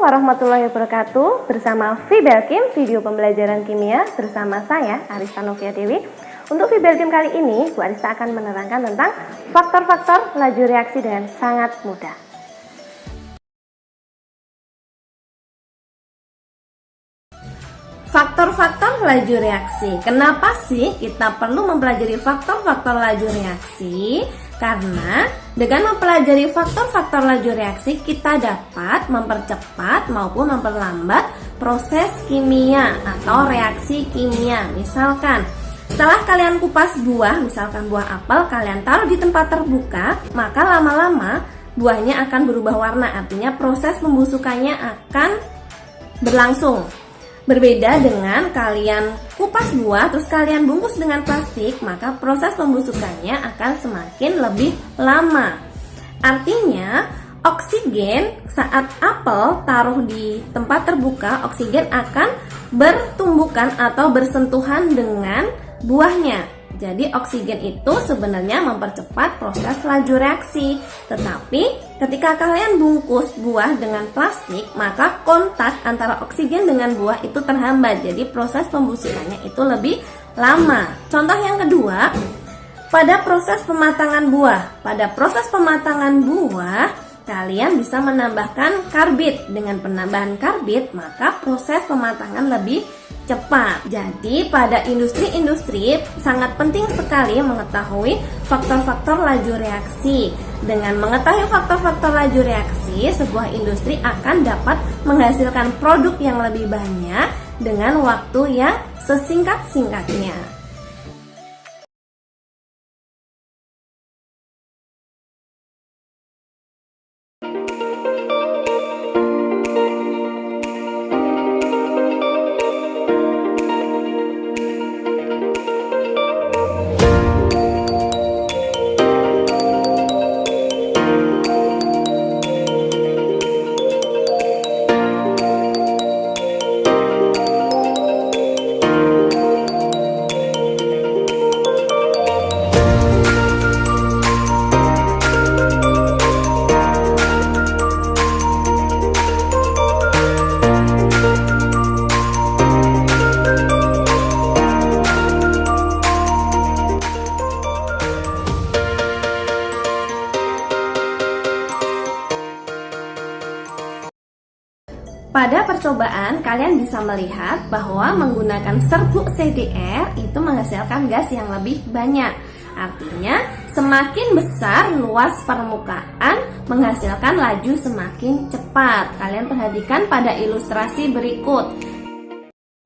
warahmatullahi wabarakatuh. Bersama Fibelkim, video pembelajaran kimia bersama saya Arista Novia Dewi. Untuk Fibelkim kali ini, Bu Arista akan menerangkan tentang faktor-faktor laju reaksi dengan sangat mudah. Faktor-faktor laju reaksi. Kenapa sih kita perlu mempelajari faktor-faktor laju reaksi? Karena dengan mempelajari faktor-faktor laju reaksi, kita dapat mempercepat maupun memperlambat proses kimia atau reaksi kimia. Misalkan, setelah kalian kupas buah, misalkan buah apel, kalian taruh di tempat terbuka, maka lama-lama buahnya akan berubah warna. Artinya proses pembusukannya akan berlangsung. Berbeda dengan kalian kupas buah terus kalian bungkus dengan plastik, maka proses pembusukannya akan semakin lebih lama. Artinya, oksigen saat apel taruh di tempat terbuka, oksigen akan bertumbukan atau bersentuhan dengan buahnya. Jadi oksigen itu sebenarnya mempercepat proses laju reaksi. Tetapi ketika kalian bungkus buah dengan plastik, maka kontak antara oksigen dengan buah itu terhambat. Jadi proses pembusukannya itu lebih lama. Contoh yang kedua, pada proses pematangan buah. Pada proses pematangan buah, kalian bisa menambahkan karbit. Dengan penambahan karbit, maka proses pematangan lebih cepat. Jadi pada industri-industri sangat penting sekali mengetahui faktor-faktor laju reaksi. Dengan mengetahui faktor-faktor laju reaksi, sebuah industri akan dapat menghasilkan produk yang lebih banyak dengan waktu yang sesingkat-singkatnya. Pada percobaan, kalian bisa melihat bahwa menggunakan serbuk CDR itu menghasilkan gas yang lebih banyak. Artinya, semakin besar luas permukaan menghasilkan laju semakin cepat. Kalian perhatikan pada ilustrasi berikut.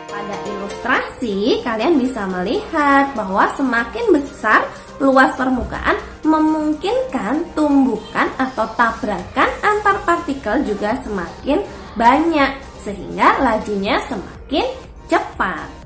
Pada ilustrasi, kalian bisa melihat bahwa semakin besar luas permukaan memungkinkan tumbukan atau tabrakan antar partikel juga semakin banyak, sehingga lajunya semakin cepat.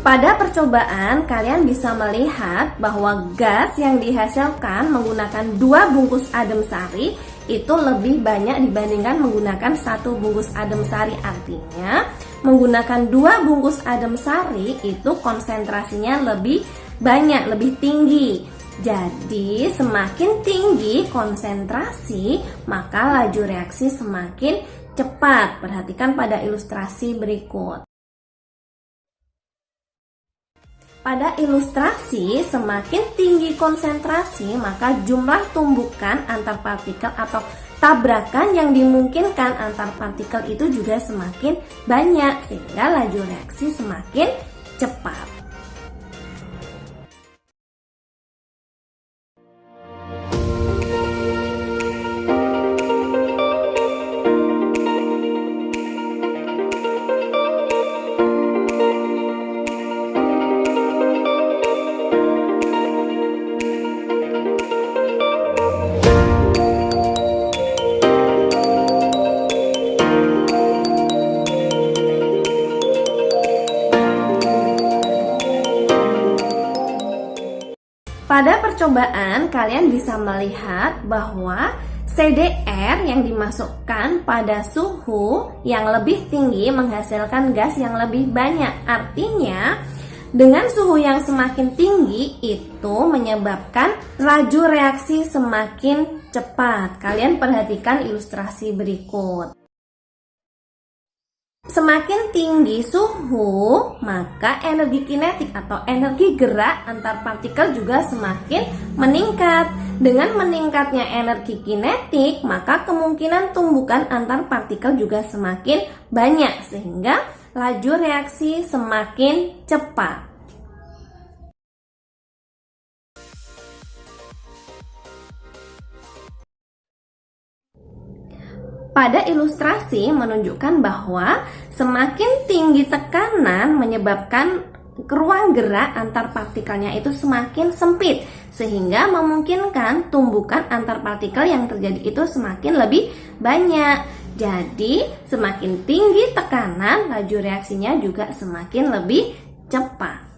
Pada percobaan, kalian bisa melihat bahwa gas yang dihasilkan menggunakan 2 bungkus adem sari itu lebih banyak dibandingkan menggunakan 1 bungkus adem sari. Artinya, menggunakan 2 bungkus adem sari itu konsentrasinya lebih banyak, lebih tinggi. Jadi, semakin tinggi konsentrasi, maka laju reaksi semakin cepat. Perhatikan pada ilustrasi berikut. Pada ilustrasi, semakin tinggi konsentrasi, maka jumlah tumbukan antar partikel atau tabrakan yang dimungkinkan antar partikel itu juga semakin banyak, sehingga laju reaksi semakin cepat. percobaan kalian bisa melihat bahwa CDR yang dimasukkan pada suhu yang lebih tinggi menghasilkan gas yang lebih banyak. Artinya, dengan suhu yang semakin tinggi itu menyebabkan laju reaksi semakin cepat. Kalian perhatikan ilustrasi berikut. Semakin tinggi suhu, maka energi kinetik atau energi gerak antar partikel juga semakin meningkat. Dengan meningkatnya energi kinetik, maka kemungkinan tumbukan antar partikel juga semakin banyak, sehingga laju reaksi semakin cepat. Pada ilustrasi menunjukkan bahwa semakin tinggi tekanan menyebabkan ruang gerak antar partikelnya itu semakin sempit, sehingga memungkinkan tumbukan antar partikel yang terjadi itu semakin lebih banyak. Jadi, semakin tinggi tekanan, laju reaksinya juga semakin lebih cepat.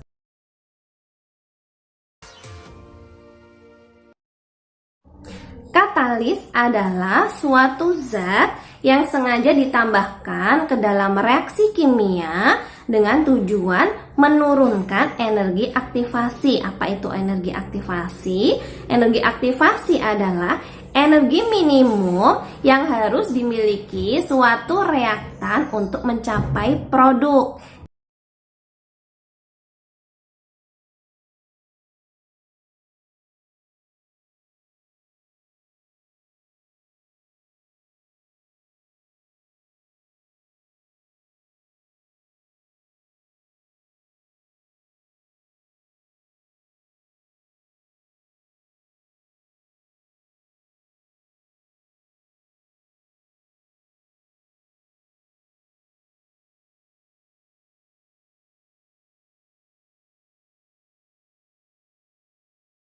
Katalis adalah suatu zat yang sengaja ditambahkan ke dalam reaksi kimia dengan tujuan menurunkan energi aktivasi. Apa itu energi aktivasi? Energi aktivasi adalah energi minimum yang harus dimiliki suatu reaktan untuk mencapai produk.